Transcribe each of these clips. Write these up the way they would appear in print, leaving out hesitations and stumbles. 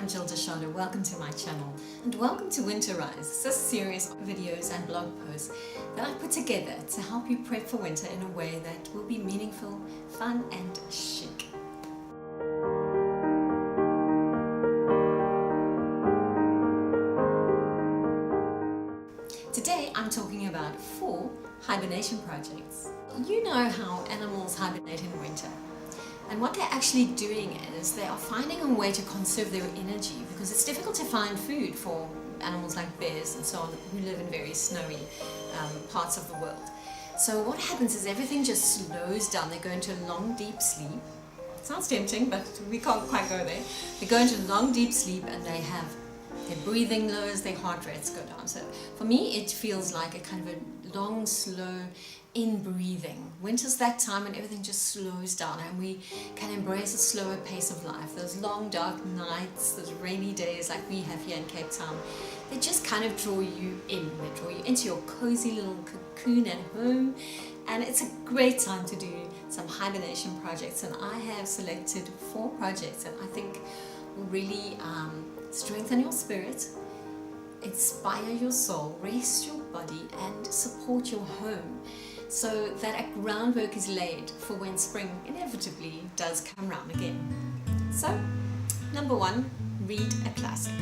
I'm Jill Deshada. Welcome to my channel and welcome to Winterise. It's a series of videos and blog posts that I put together to help you prep for winter in a way that will be meaningful, fun and chic. Today I'm talking about 4 hibernation projects. You know how animals hibernate in winter. And what they're actually doing is they are finding a way to conserve their energy because it's difficult to find food for animals like bears and so on who live in very snowy parts of the world. So what happens is everything just slows down. They go into a long deep sleep. It sounds tempting, but we can't quite go there. They go into long deep sleep and they have their breathing lowers, their heart rates go down. So for me it feels like a kind of a long, slow in-breathing. Winter's that time when everything just slows down and we can embrace a slower pace of life. Those long dark nights, those rainy days like we have here in Cape Town, they just kind of draw you in. They draw you into your cozy little cocoon at home, and it's a great time to do some hibernation projects. And I have selected 4 projects that I think will really strengthen your spirit, inspire your soul, rest your body and support your home, so that a groundwork is laid for when spring inevitably does come round again. So, number 1, read a classic.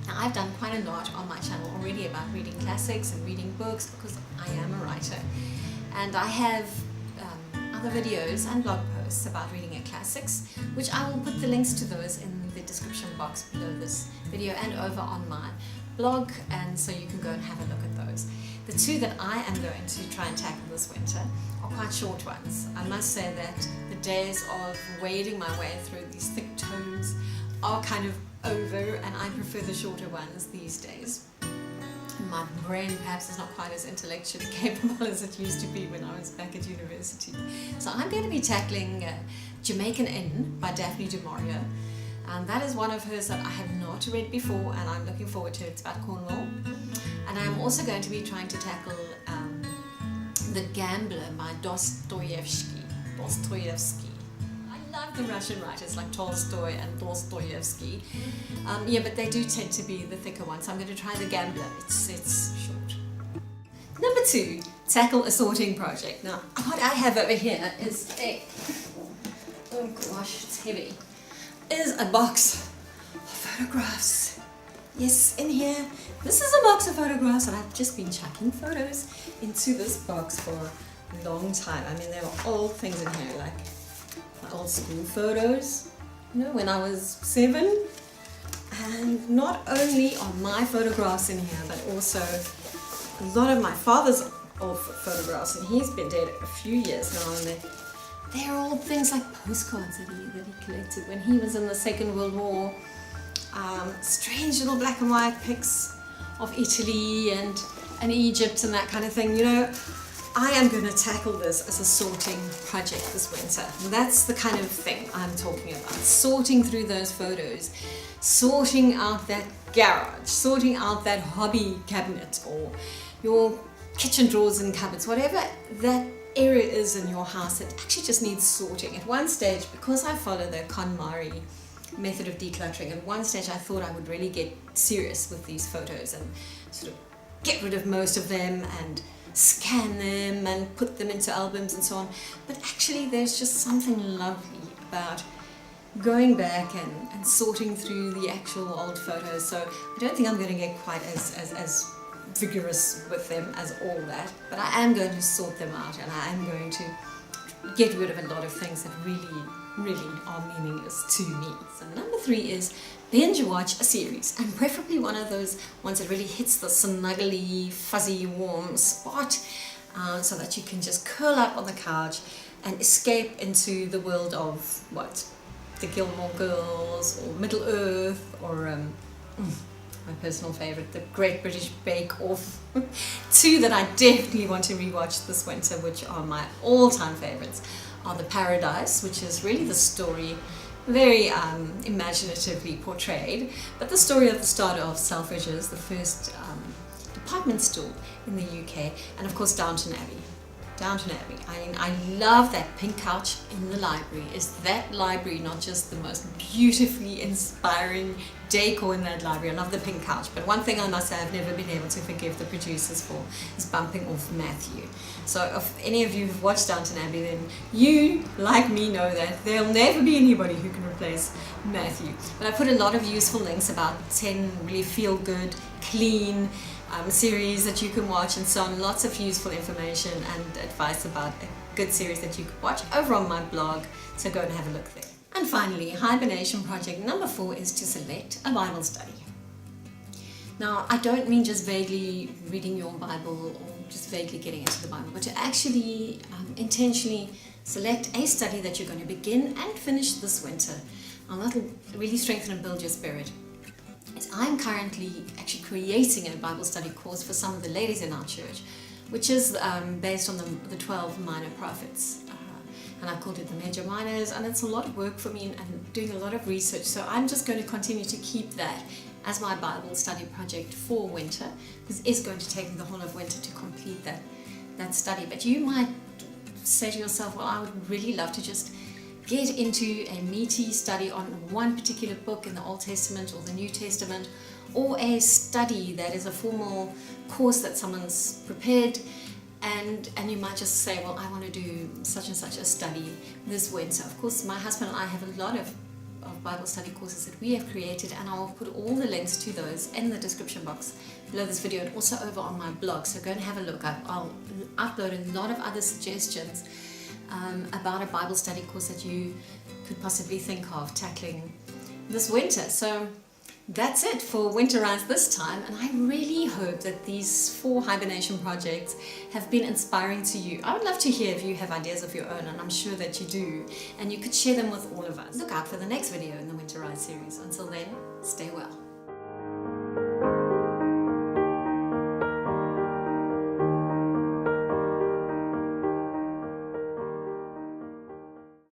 Now I've done quite a lot on my channel already about reading classics and reading books because I am a writer, and I have other videos and blog posts about reading classics, which I will put the links to those in the description box below this video and over on my blog, and so you can go and have a look at those. The 2 that I am going to try and tackle this winter are quite short ones. I must say that the days of wading my way through these thick tomes are kind of over, and I prefer the shorter ones these days. My brain perhaps is not quite as intellectually capable as it used to be when I was back at university. So I'm going to be tackling Jamaican Inn by Daphne du Maurier. That is one of hers that I have not read before and I'm looking forward to it. It's about Cornwall. And I'm also going to be trying to tackle The Gambler by Dostoevsky. I love the Russian writers like Tolstoy and Dostoevsky. Yeah, but they do tend to be the thicker ones. So I'm going to try The Gambler. It's short. Number 2, tackle a sorting project. Now, what I have over here is oh gosh, it's heavy, is a box of photographs. Yes, in here, this is a box of photographs, and I've just been chucking photos into this box for a long time. I mean, there are old things in here, like my old school photos, you know, when I was 7. And not only are my photographs in here, but also a lot of my father's old photographs, and he's been dead a few years now, and they're all things like postcards that he collected when he was in the Second World War. Strange little black and white pics of Italy and Egypt and that kind of thing. You know, I am going to tackle this as a sorting project this winter. That's the kind of thing I'm talking about. Sorting through those photos, sorting out that garage, sorting out that hobby cabinet or your kitchen drawers and cupboards, whatever that area is in your house that actually just needs sorting. At one stage, because I follow the KonMari method of decluttering, at one stage I thought I would really get serious with these photos and sort of get rid of most of them and scan them and put them into albums and so on. But actually there's just something lovely about going back and sorting through the actual old photos. So I don't think I'm going to get quite as vigorous with them as all that, but I am going to sort them out, and I am going to get rid of a lot of things that really are meaningless to me. So number 3 is binge watch a series, and preferably one of those ones that really hits the snuggly, fuzzy, warm spot, so that you can just curl up on the couch and escape into the world of the Gilmore Girls or Middle Earth or my personal favourite, the Great British Bake Off. 2 that I definitely want to rewatch this winter, which are my all-time favourites, are The Paradise, which is really the story, very imaginatively portrayed, but the story of the start of Selfridges, the first department store in the UK, and of course Downton Abbey. Downton Abbey. I love that pink couch in the library. Is that library not just the most beautifully inspiring decor in that library? I love the pink couch, but one thing I must say I've never been able to forgive the producers for is bumping off Matthew. So if any of you have watched Downton Abbey, then you, like me, know that there'll never be anybody who can replace Matthew. But I put a lot of useful links about 10 really feel-good, clean series that you can watch and so on. Lots of useful information and advice about a good series that you could watch over on my blog, so go and have a look there. And finally, Hibernation Project number 4 is to select a Bible study. Now, I don't mean just vaguely reading your Bible or just vaguely getting into the Bible, but to actually intentionally select a study that you're going to begin and finish this winter. And that'll really strengthen and build your spirit. I'm currently actually creating a Bible study course for some of the ladies in our church, which is based on the 12 minor prophets. And I called it the major minors, and it's a lot of work for me and doing a lot of research. So I'm just going to continue to keep that as my Bible study project for winter. This is going to take me the whole of winter to complete that study. But you might say to yourself, well, I would really love to just get into a meaty study on one particular book in the Old Testament or the New Testament, or a study that is a formal course that someone's prepared, and you might just say, well, I want to do such and such a study this winter. Of course, my husband and I have a lot of Bible study courses that we have created, and I'll put all the links to those in the description box below this video and also over on my blog, so go and have a look. I'll upload a lot of other suggestions about a Bible study course that you could possibly think of tackling this winter. So that's it for Winterise this time, and I really hope that these 4 hibernation projects have been inspiring to you. I would love to hear if you have ideas of your own, and I'm sure that you do, and you could share them with all of us. Look out for the next video in the Winterise series. Until then,